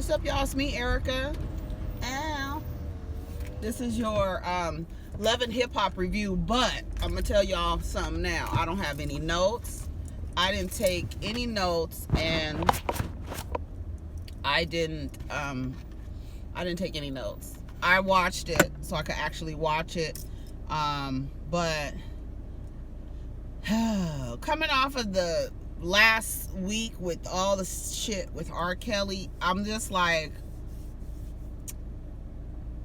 what's up, y'all? It's me, Erica. Ow. This is your Love and Hip Hop review, but I'm gonna tell y'all something now. I don't have any notes. I didn't take any notes, and I didn't take any notes. I watched it so I could actually watch it, but coming off of the last week with all the shit with R. Kelly, I'm just like,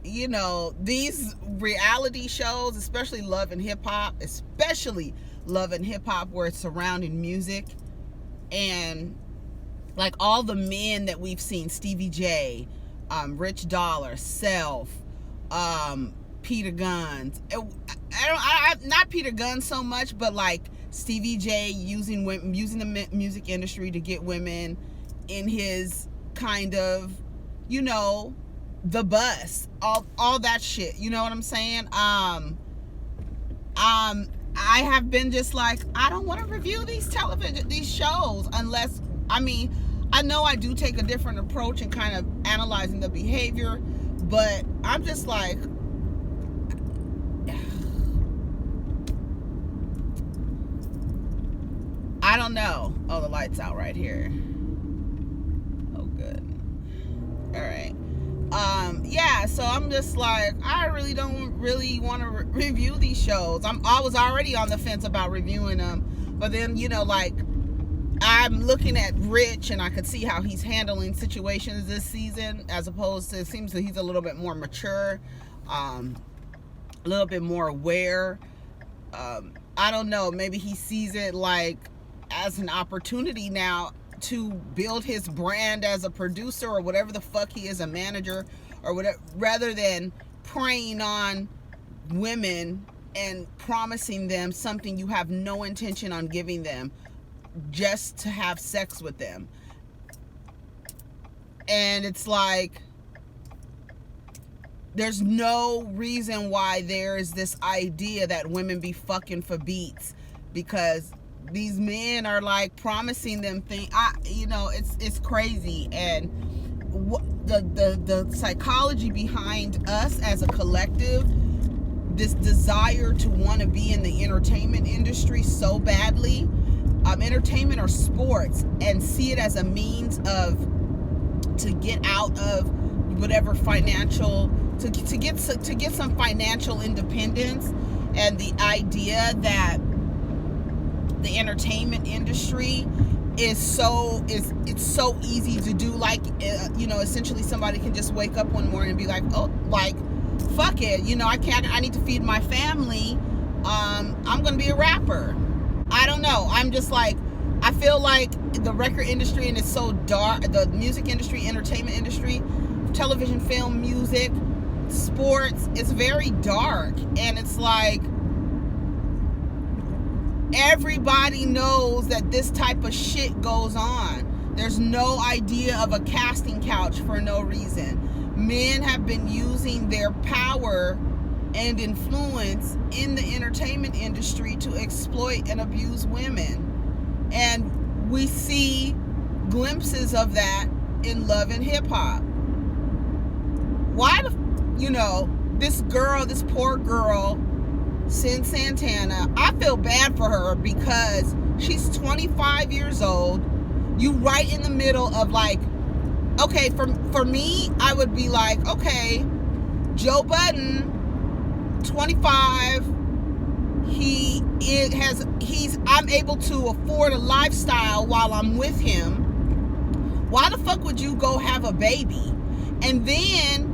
you know, these reality shows, especially Love and Hip Hop, where it's surrounding music, and like all the men that we've seen, Stevie J, Rich Dollar, Self, Peter Guns. Not Peter Guns so much, but like Stevie J using the music industry to get women in his kind of, you know, the bus, all that shit. You know what I'm saying? I have been just like, I don't want to review these shows unless, I mean, I know I do take a different approach in kind of analyzing the behavior, but I'm just like, I don't know. Oh, the light's out right here. Oh, good. All right. Yeah, so I'm just like, I really don't want to review these shows. I was already on the fence about reviewing them, but then, you know, like, I'm looking at Rich, and I could see how he's handling situations this season, as opposed to, it seems that he's a little bit more mature, a little bit more aware. I don't know, maybe he sees it like as an opportunity now to build his brand as a producer or whatever the fuck he is, a manager or whatever, rather than preying on women and promising them something you have no intention on giving them just to have sex with them. And it's like, there's no reason why there is this idea that women be fucking for beats, because these men are like promising them things. You know, it's crazy. And the psychology behind us as a collective, this desire to want to be in the entertainment industry so badly, entertainment or sports, and see it as a means to get out of whatever financial, to get some financial independence, and the idea that the entertainment industry it's so easy to do, like, you know, essentially somebody can just wake up one morning and be like, oh, like, fuck it, you know, I need to feed my family, I'm gonna be a rapper. I don't know, I'm just like, I feel like the record industry, and it's so dark, the music industry, entertainment industry, television, film, music, sports, it's very dark. And it's like, everybody knows that this type of shit goes on. There's no idea of a casting couch for no reason. Men have been using their power and influence in the entertainment industry to exploit and abuse women. And we see glimpses of that in Love and Hip Hop. Why you know, this poor girl, Cyn Santana, I feel bad for her because she's 25 years old. You right in the middle of, like, okay, for me, I would be like, okay, Joe Budden, 25, I'm able to afford a lifestyle while I'm with him. Why the fuck would you go have a baby? And then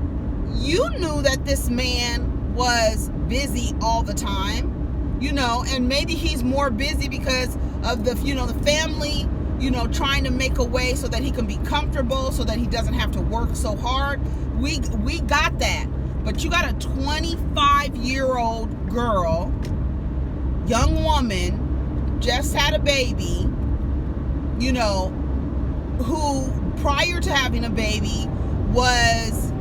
you knew that this man was busy all the time, you know, and maybe he's more busy because of the, you know, the family, you know, trying to make a way so that he can be comfortable, so that he doesn't have to work so hard. We got that. But you got a 25-year-old girl, young woman, just had a baby, you know, who prior to having a baby was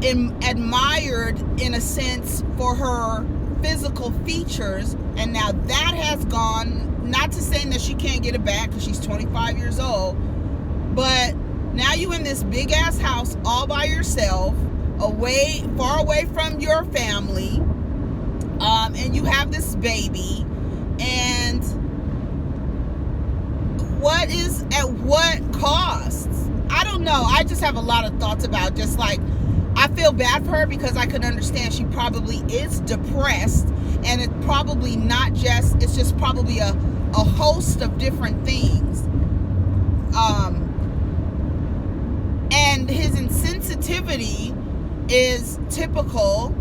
admired in a sense for her physical features, and now that has gone, not to say that she can't get it back because she's 25 years old, but now you in this big ass house all by yourself, far away from your family, and you have this baby, and at what cost? I don't know. I just have a lot of thoughts about just like, I feel bad for her because I can understand she probably is depressed, and it's probably not just, it's just probably a host of different things. And his insensitivity is typical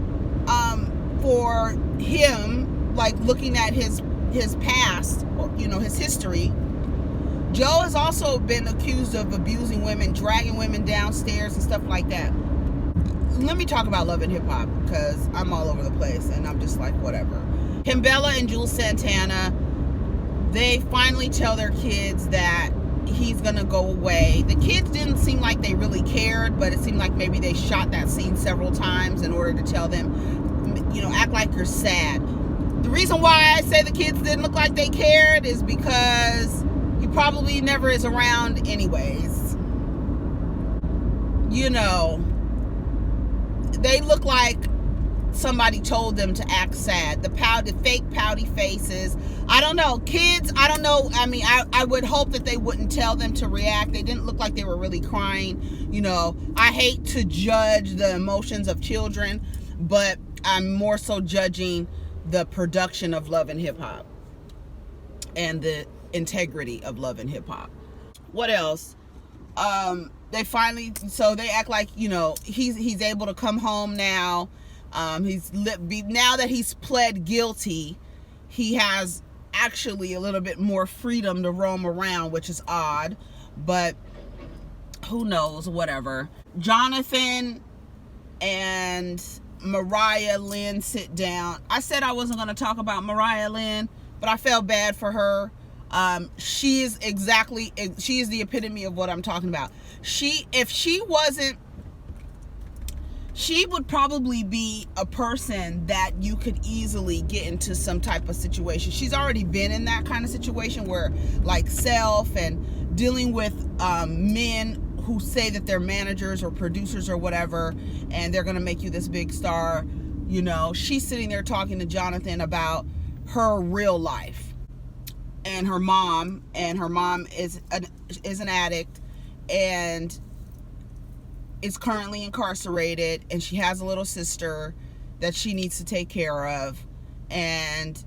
for him, like looking at his past, his history. Joe has also been accused of abusing women, dragging women downstairs and stuff like that. Let me talk about Love and Hip Hop because I'm all over the place and I'm just like, whatever. Kimbella and Juelz Santana, they finally tell their kids that he's gonna go away. The kids didn't seem like they really cared, but it seemed like maybe they shot that scene several times in order to tell them, act like you're sad. The reason why I say the kids didn't look like they cared is because he probably never is around anyways. They look like somebody told them to act sad. The fake pouty faces. I don't know. Kids, I don't know. I mean, I would hope that they wouldn't tell them to react. They didn't look like they were really crying. I hate to judge the emotions of children, but I'm more so judging the production of Love and Hip Hop and the integrity of Love and Hip Hop. What else? They finally, so they act like, he's able to come home now. Now that he's pled guilty, he has actually a little bit more freedom to roam around, which is odd, but who knows, whatever. Jonathan and Mariah Lynn sit down. I said I wasn't going to talk about Mariah Lynn, but I felt bad for her. She is the epitome of what I'm talking about. She would probably be a person that you could easily get into some type of situation. She's already been in that kind of situation where, like, self and dealing with men who say that they're managers or producers or whatever, and they're gonna make you this big star. She's sitting there talking to Jonathan about her real life and her mom is an addict and is currently incarcerated, and she has a little sister that she needs to take care of. And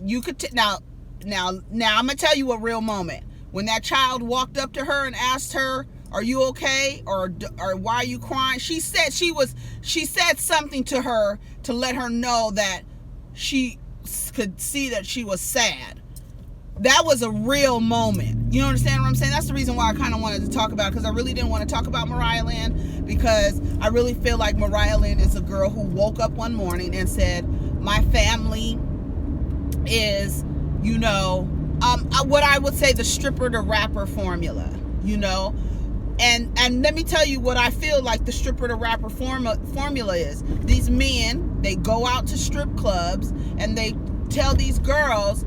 you could now I'm gonna tell you a real moment. When that child walked up to her and asked her, "Are you okay?" or "Why are you crying?" She said something to her to let her know that she could see that she was sad. That was a real moment. You understand what I'm saying? That's the reason why I kind of wanted to talk about it, because I really didn't want to talk about Mariah Lynn, because I really feel like Mariah Lynn is a girl who woke up one morning and said, my family is, what I would say the stripper to rapper formula, And let me tell you what I feel like the stripper to rapper formula is. These men, they go out to strip clubs and they tell these girls,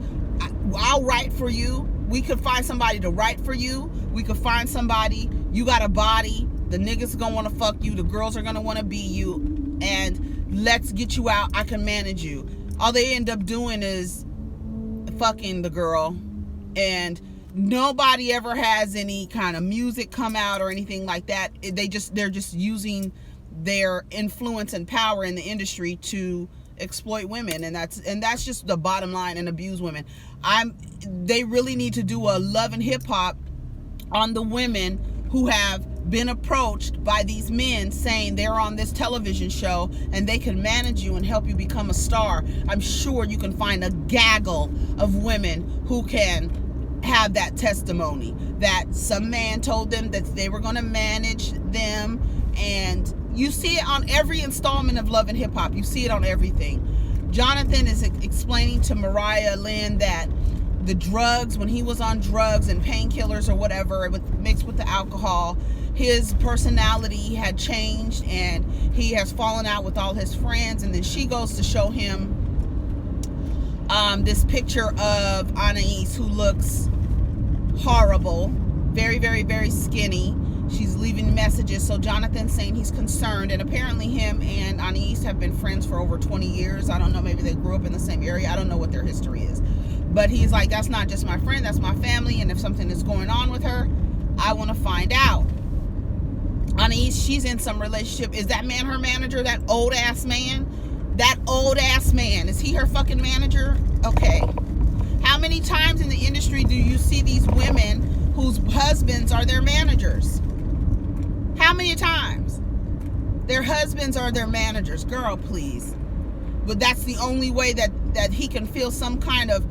I'll write for you. We could find somebody to write for you. We could find somebody. You got a body. The niggas gonna want to fuck you. The girls are gonna want to be you. And let's get you out. I can manage you. All they end up doing is fucking the girl. And nobody ever has any kind of music come out or anything like that. They're just using their influence and power in the industry to exploit women, and that's just the bottom line, and abuse women. They really need to do a Love and Hip Hop on the women who have been approached by these men saying they're on this television show and they can manage you and help you become a star. I'm sure you can find a gaggle of women who can have that testimony that some man told them that they were going to manage them. And you see it on every installment of Love and Hip Hop. You see it on everything. Jonathan is explaining to Mariah Lynn that the drugs, when he was on drugs and painkillers or whatever, mixed with the alcohol, his personality had changed and he has fallen out with all his friends. And then she goes to show him this picture of Anais, who looks horrible, very, very, very skinny. She's leaving messages. So Jonathan's saying he's concerned, and apparently him and Anais have been friends for over 20 years. I don't know, maybe they grew up in the same area. I don't know what their history is. But he's like, that's not just my friend, that's my family, and if something is going on with her, I want to find out. Anais, she's in some relationship. Is that man her manager? That old ass man? That old ass man. Is he her fucking manager? Okay. How many times in the industry do you see these women whose husbands are their managers? How many times? Their husbands are their managers. Girl, please. But that's the only way that he can feel some kind of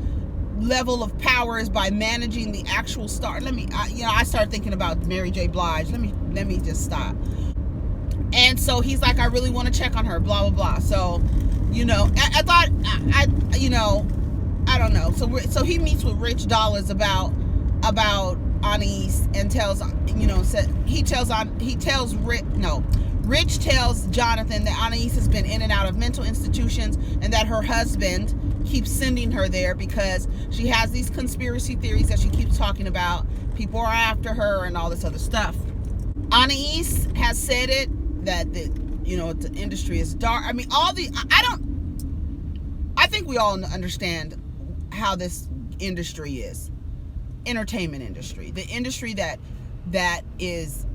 level of power is by managing the actual star. I started thinking about Mary J. Blige. Let me just stop. And so he's like, I really want to check on her, blah, blah, blah. So, I thought, I don't know. So he meets with Rich Dollaz about Anais and Rich tells Jonathan that Anais has been in and out of mental institutions and that her husband keeps sending her there because she has these conspiracy theories that she keeps talking about. People are after her and all this other stuff. Anais has said it, that the industry is dark. I mean, I think we all understand how this industry is. Entertainment industry. The industry that is,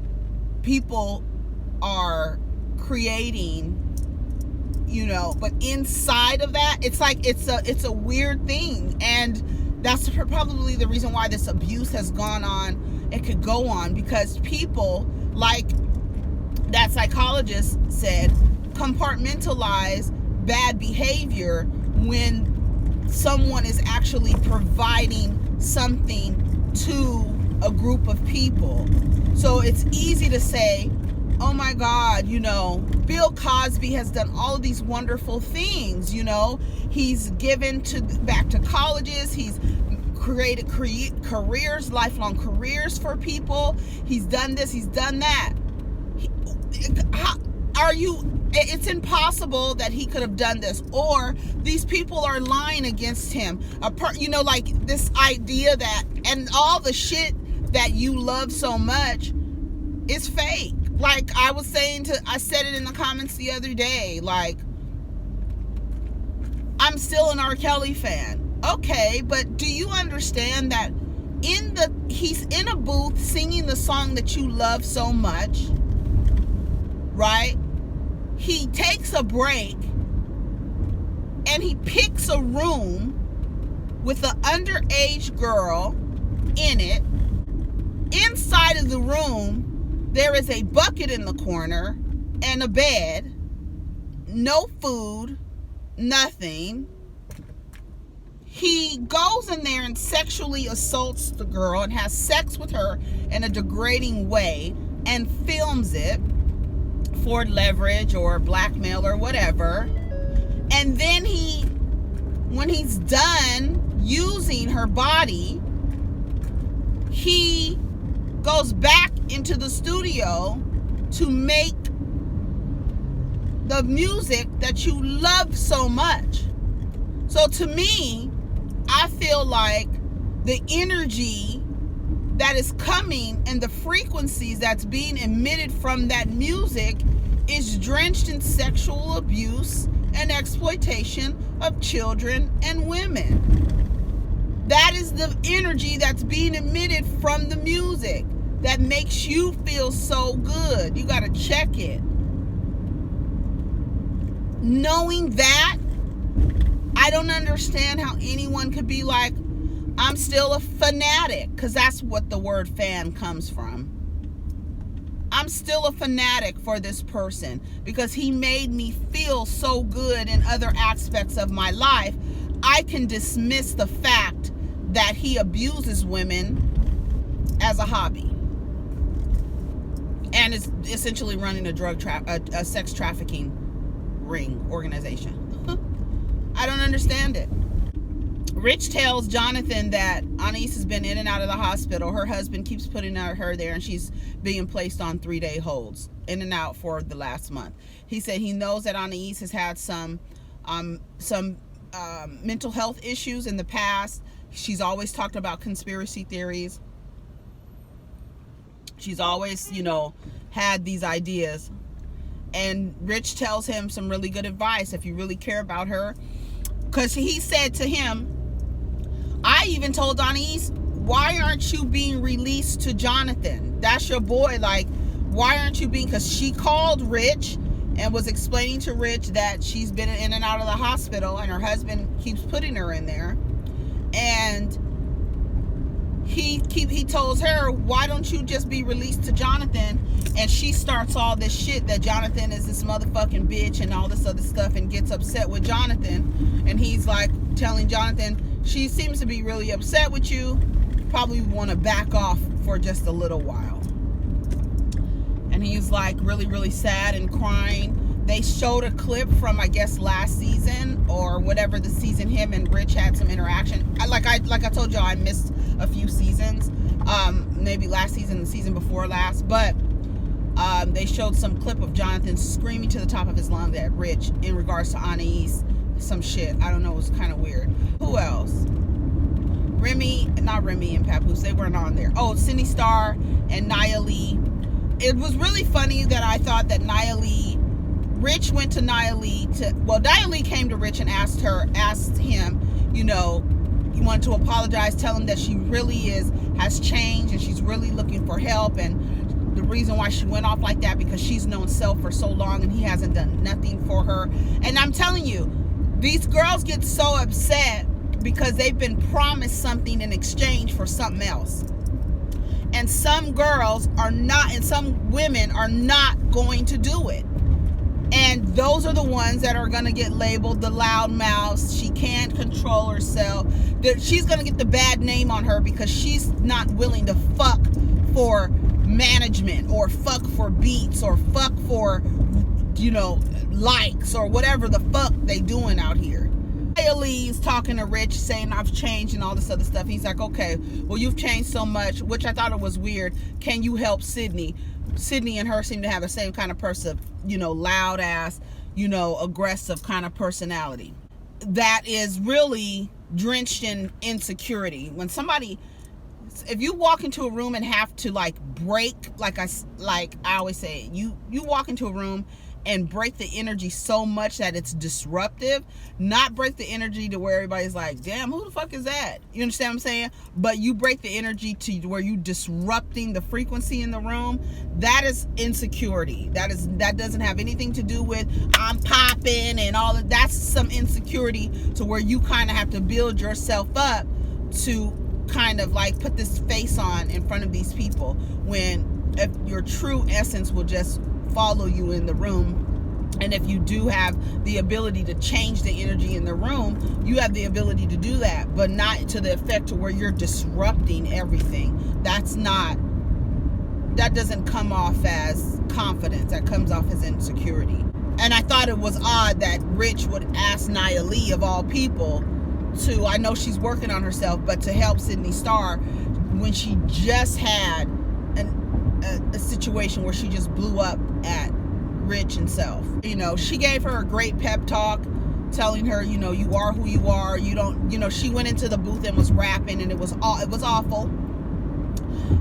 people are creating, but inside of that, it's like it's a weird thing, and that's probably the reason why this abuse has gone on. It could go on because people, like that psychologist said, compartmentalize bad behavior when someone is actually providing something to a group of people. So it's easy to say, oh my God, Bill Cosby has done all of these wonderful things. He's given back to colleges. He's created careers, lifelong careers for people. He's done this. He's done that. It's impossible that he could have done this, or these people are lying against him. Like this idea that, and all the shit that you love so much is fake. Like I said it in the comments the other day, like, I'm still an R. Kelly fan. Okay, but do you understand that he's in a booth singing the song that you love so much, right? He takes a break and he picks a room with an underage girl in it. Inside of the room, there is a bucket in the corner and a bed. No food, nothing. He goes in there and sexually assaults the girl and has sex with her in a degrading way and films it for leverage or blackmail or whatever. And then when he's done using her body, he goes back into the studio to make the music that you love so much. So to me, I feel like the energy that is coming and the frequencies that's being emitted from that music is drenched in sexual abuse and exploitation of children and women. That is the energy that's being emitted from the music that makes you feel so good. You got to check it. Knowing that, I don't understand how anyone could be like, I'm still a fanatic, because that's what the word fan comes from. I'm still a fanatic for this person because he made me feel so good in other aspects of my life. I can dismiss the fact that he abuses women as a hobby and is essentially running a sex trafficking ring organization. I don't understand it. Rich tells Jonathan that Anais has been in and out of the hospital. Her husband keeps putting her there, and she's being placed on 3-day holds, in and out for the last month. He said he knows that Anais has had some mental health issues in the past. She's always talked about conspiracy theories. She's always, had these ideas. And Rich tells him some really good advice if you really care about her. Because he said to him, I even told Anais, why aren't you being released to Jonathan? That's your boy. Like, why aren't you being... Because she called Rich and was explaining to Rich that she's been in and out of the hospital and her husband keeps putting her in there. And he tells her, why don't you just be released to Jonathan? And she starts all this shit that Jonathan is this motherfucking bitch and all this other stuff, and gets upset with Jonathan. And he's like telling Jonathan, she seems to be really upset with you. Probably want to back off for just a little while. And he's like really, really sad and crying. They showed a clip from, I guess, last season or whatever the season him and Rich had some interaction. Like I told y'all, I missed a few seasons. Maybe last season, the season before last. But they showed some clip of Jonathan screaming to the top of his lungs at Rich in regards to Anais. Some shit. I don't know. It was kind of weird. Who else? Not Remy and Papoose. They weren't on there. Oh, Sidney Starr and Nia Lee. It was really funny that I thought that Nia Lee... Rich went to Nia Lee Nia Lee came to Rich and asked him, he wanted to apologize, tell him that she really has changed and she's really looking for help, and the reason why she went off like that because she's known Self for so long and he hasn't done nothing for her. And I'm telling you, these girls get so upset because they've been promised something in exchange for something else. And some girls are not, and some women are not going to do it. And those are the ones that are going to get labeled the loudmouths. She can't control herself. She's going to get the bad name on her because she's not willing to fuck for management or fuck for beats or fuck for, likes or whatever the fuck they doing out here. Lee's talking to Rich saying I've changed and all this other stuff. He's like, okay, well, you've changed so much, which I thought it was weird. Can you help Sidney? Sidney and her seem to have the same kind of person, loud ass, aggressive kind of personality that is really drenched in insecurity. When somebody, if you walk into a room and have to break, like I always say, you walk into a room and break the energy so much that it's disruptive, not break the energy to where everybody's like, damn, who the fuck is that? You understand what I'm saying? But you break the energy to where you disrupting the frequency in the room. That is insecurity. That doesn't have anything to do with I'm popping and all of that's some insecurity to where you kind of have to build yourself up to kind of put this face on in front of these people, when if your true essence will just follow you in the room. And if you do have the ability to change the energy in the room, you have the ability to do that, but not to the effect to where you're disrupting everything. That doesn't come off as confidence. That comes off as insecurity. And I thought it was odd that Rich would ask Nia Lee, of all people, to, I know she's working on herself, but to help Sidney Starr when she just had a situation where she just blew up at Rich and Self. She gave her a great pep talk, telling her, you are who you are. You don't, she went into the booth and was rapping, and it was awful.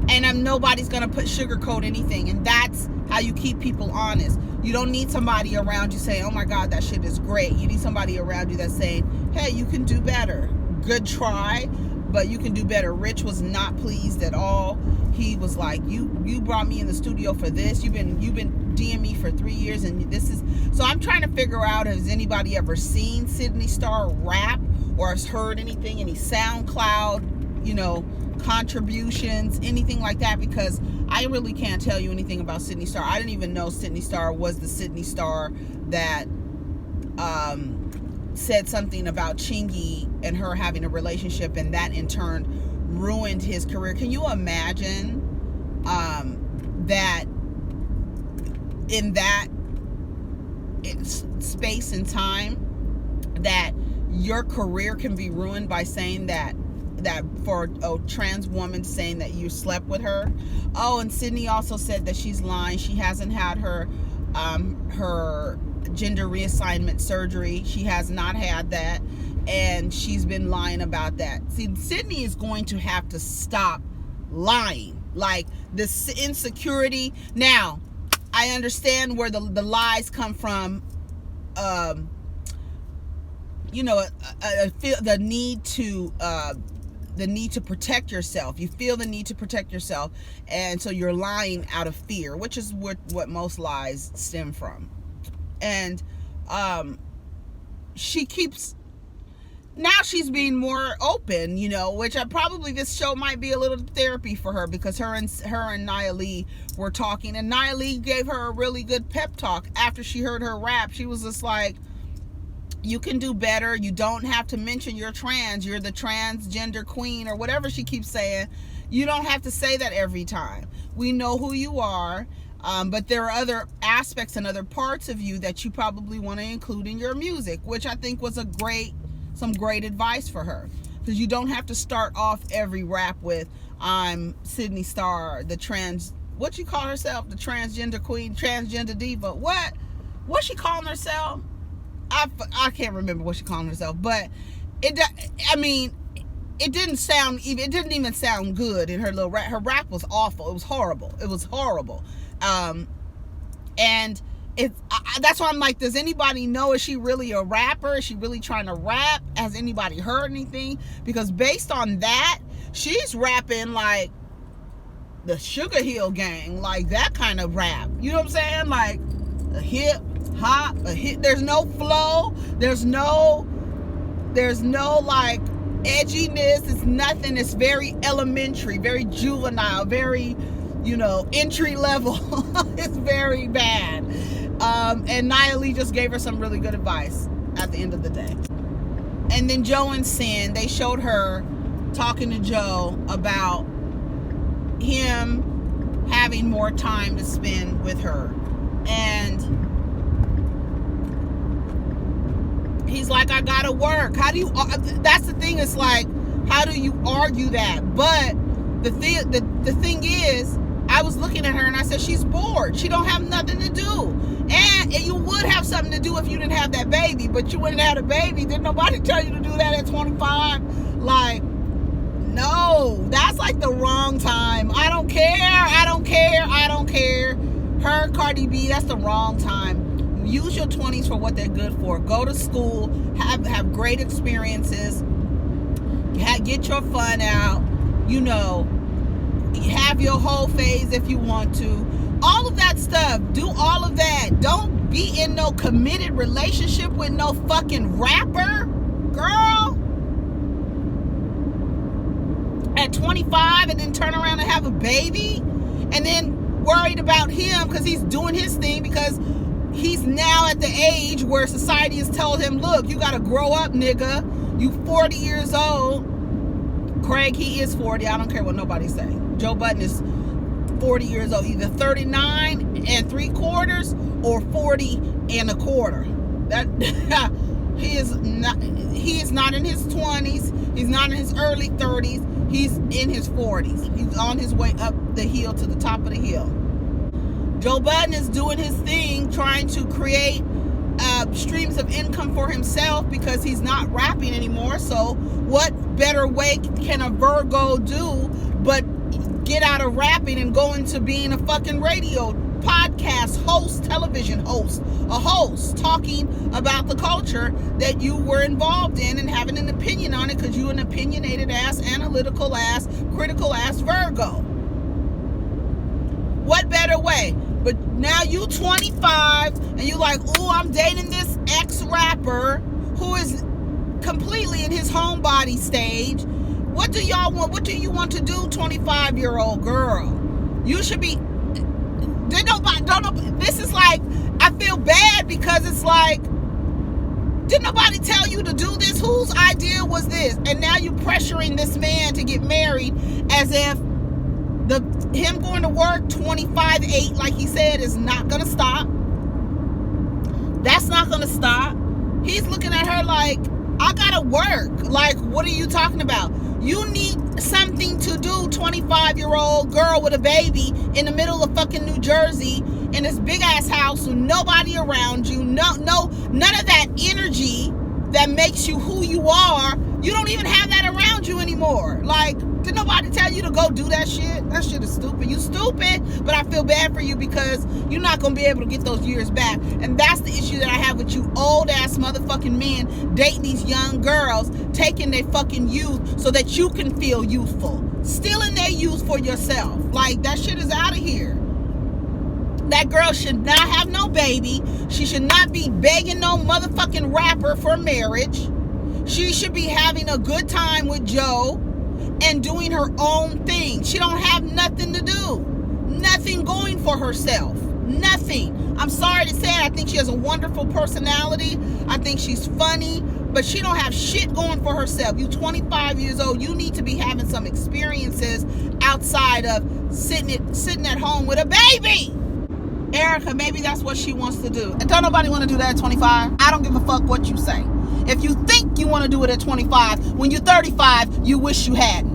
And nobody's gonna sugarcoat anything, and that's how you keep people honest. You don't need somebody around you saying, oh my God, that shit is great. You need somebody around you that's saying, hey, you can do better. Good try, but you can do better. Rich was not pleased at all. He was like, you brought me in the studio for this. You've been DMing me for 3 years, and this is... So I'm trying to figure out, has anybody ever seen Sidney Starr rap or has heard anything, any SoundCloud, contributions, anything like that, because I really can't tell you anything about Sidney Starr. I didn't even know Sidney Starr was the Sidney Starr that said something about Chingy and her having a relationship, and that in turn ruined his career. Can you imagine that in that space and time that your career can be ruined by saying that for a trans woman saying that you slept with her? Oh, and Sidney also said that she's lying. She hasn't had her gender reassignment surgery. She has not had that, and she's been lying about that. See, Sidney is going to have to stop lying. this insecurity. Now, I understand where the lies come from. You know, the need to protect yourself. You feel the need to protect yourself, and so you're lying out of fear, which is what most lies stem from. And now she's being more open, you know, which probably this show might be a little therapy for her, because her and Nia Lee were talking, and Nia Lee gave her a really good pep talk after she heard her rap. She was just like, you can do better. You don't have to mention you're trans. You're the transgender queen, or whatever she keeps saying. You don't have to say that every time. We know who you are, but there are other aspects and other parts of you that you probably want to include in your music, which I think was some great advice for her. Because you don't have to start off every rap with, I'm Sidney Starr, what she call herself? The transgender queen, transgender diva. What's she calling herself? I can't remember what she called herself, but it didn't even sound good in her little rap. Her rap was awful. It was horrible. And that's why I'm like, does anybody know, is she really a rapper? Is she really trying to rap? Has anybody heard anything? Because based on that, she's rapping like the Sugar Hill Gang, like that kind of rap. You know what I'm saying? Like a hip hop, there's no flow, there's no like edginess. It's nothing. It's very elementary, very juvenile, very, you know, entry level. It's very bad. And Nia Lee just gave her some really good advice at the end of the day. And then Joe and Cyn, they showed her talking to Joe about him having more time to spend with her. And he's like, I gotta work. That's the thing. It's like, how do you argue that? But the thing is, I was looking at her and I said, she's bored. She don't have nothing to do. And you would have something to do if you didn't have that baby, but you wouldn't have a baby. Didn't nobody tell you to do that at 25? Like, no, that's like the wrong time. I don't care. Her, Cardi B, that's the wrong time. Use your 20s for what they're good for. Go to school, have great experiences, get your fun out, you know, have your whole phase if you want to. All of that stuff. Do all of that. Don't be in no committed relationship with no fucking rapper, girl, at 25, and then turn around and have a baby, and then worried about him because he's doing his thing, because he's now at the age where society has told him, look, you gotta grow up, nigga. You 40 years old. Craig, he is 40. I don't care what nobody say. Joe Budden is 40 years old, either 39 3/4 or 40 1/4. That he is not in his 20s. He's not in his early 30s. He's in his 40s. He's on his way up the hill to the top of the hill. Joe Budden is doing his thing, trying to create streams of income for himself because he's not rapping anymore. So what better way can a Virgo do but get out of rapping and go into being a fucking radio podcast host, television host, a host talking about the culture that you were involved in and having an opinion on it, because you're an opinionated ass, analytical ass, critical ass Virgo. What better way? But now you 25 and you like, ooh, I'm dating this ex-rapper who is completely in his homebody stage. What do y'all want? What do you want to do, 25-year-old girl? You should be... This is like, I feel bad because it's like, didn't nobody tell you to do this? Whose idea was this? And now you're pressuring this man to get married as if him going to work 25/8, like he said, is not going to stop. That's not going to stop. He's looking at her like, I got to work. Like, what are you talking about? You need something to do, 25-year-old girl with a baby in the middle of fucking New Jersey in this big ass house with nobody around you. None of that energy that makes you who you are. You don't even have that around you anymore. Like, Did nobody tell you to go do that shit? That shit is stupid. You stupid, but I feel bad for you because you're not going to be able to get those years back. And that's the issue that I have with you old-ass motherfucking men dating these young girls, taking their fucking youth so that you can feel youthful. Stealing their youth for yourself. Like, that shit is out of here. That girl should not have no baby. She should not be begging no motherfucking rapper for marriage. She should be having a good time with Joe and doing her own thing. She don't have nothing to do. Nothing going for herself. Nothing. I'm sorry to say it. I think she has a wonderful personality. I think she's funny. But she don't have shit going for herself. You 25 years old. You need to be having some experiences outside of sitting at home with a baby. Erica, maybe that's what she wants to do. And don't nobody want to do that at 25. I don't give a fuck what you say. If you think you want to do it at 25, when you're 35, you wish you hadn't.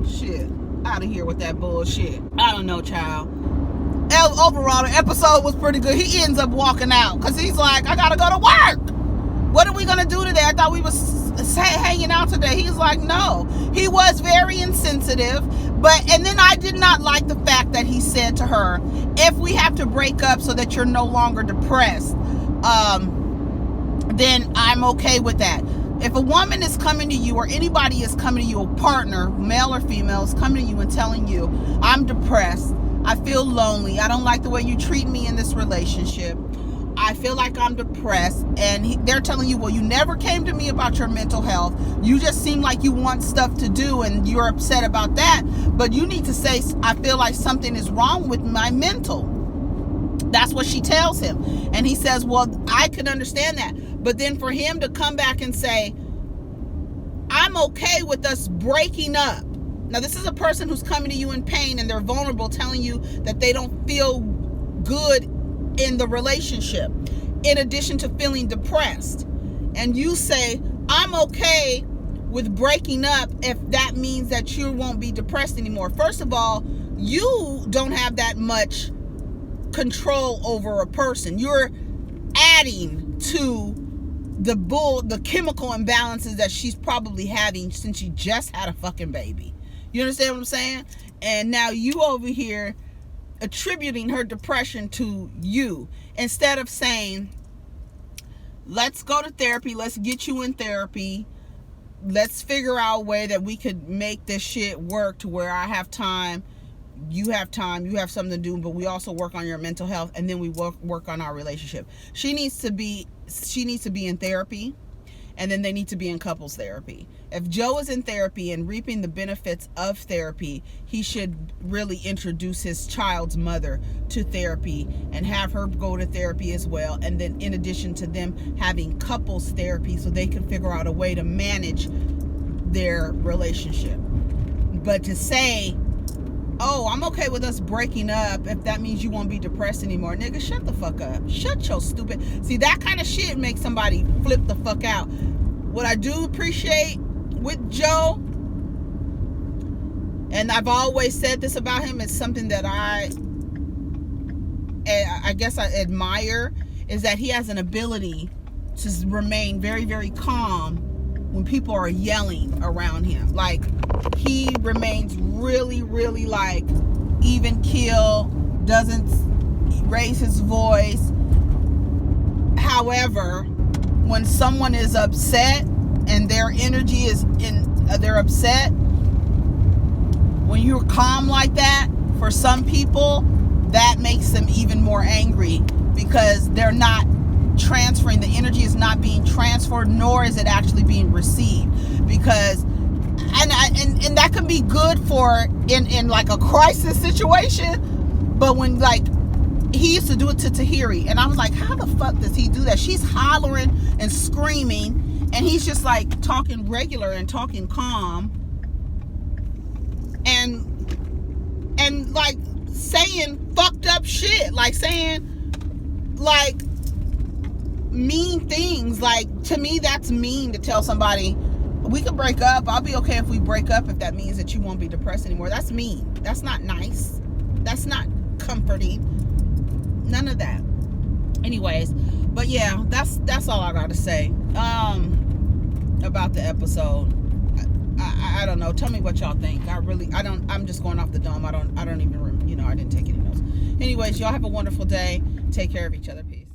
Shit. Out of here with that bullshit. I don't know, child. Overall, the episode was pretty good. He ends up walking out because he's like, I gotta go to work. What are we gonna do today? I thought we was hanging out today. He's like, no. He was very insensitive. And then I did not like the fact that he said to her, if we have to break up so that you're no longer depressed, then I'm okay with that. If a woman is coming to you or anybody is coming to you, a partner, male or female, is coming to you and telling you, I'm depressed, I feel lonely, I don't like the way you treat me in this relationship, I feel like I'm depressed, and they're telling you, well, you never came to me about your mental health, you just seem like you want stuff to do and you're upset about that, but you need to say, I feel like something is wrong with my mental. That's what she tells him. And he says, well, I can understand that. But then for him to come back and say, I'm okay with us breaking up. Now, this is a person who's coming to you in pain and they're vulnerable, telling you that they don't feel good in the relationship, in addition to feeling depressed. And you say, I'm okay with breaking up if that means that you won't be depressed anymore. First of all, you don't have that much control over a person. You're adding to the chemical imbalances that she's probably having since she just had a fucking baby. You understand what I'm saying? And now you over here attributing her depression to you instead of saying, let's go to therapy, let's get you in therapy, let's figure out a way that we could make this shit work to where I have time, you have time, you have something to do, but we also work on your mental health, and then we work on our relationship. She needs to be in therapy, and then they need to be in couples therapy. If Joe is in therapy and reaping the benefits of therapy, he should really introduce his child's mother to therapy and have her go to therapy as well. And then in addition to them having couples therapy so they can figure out a way to manage their relationship. But to say, oh, I'm okay with us breaking up if that means you won't be depressed anymore. Nigga, shut the fuck up. Shut your stupid... See, that kind of shit makes somebody flip the fuck out. What I do appreciate with Joe, and I've always said this about him, it's something that I guess I admire, is that he has an ability to remain very, very calm when people are yelling around him. Like, he remains really, really like even keel, doesn't raise his voice. However, when someone is upset and their energy is they're upset, when you're calm like that, for some people, that makes them even more angry because they're not transferring, the energy is not being transferred, nor is it actually being received. Because and that can be good for in like a crisis situation, but when, like, he used to do it to Tahiri, and I was like, how the fuck does he do that? She's hollering and screaming, and he's just like talking regular and talking calm, and like saying fucked up shit, like saying like mean things. Like, to me, that's mean to tell somebody, we could break up, I'll be okay if we break up if that means that you won't be depressed anymore. That's mean. That's not nice. That's not comforting. None of that. Anyways, but yeah, that's all I gotta say about the episode. I don't know. Tell me what y'all think. I'm just going off the dome. I don't even, I didn't take any notes. Anyways, y'all have a wonderful day. Take care of each other. Peace.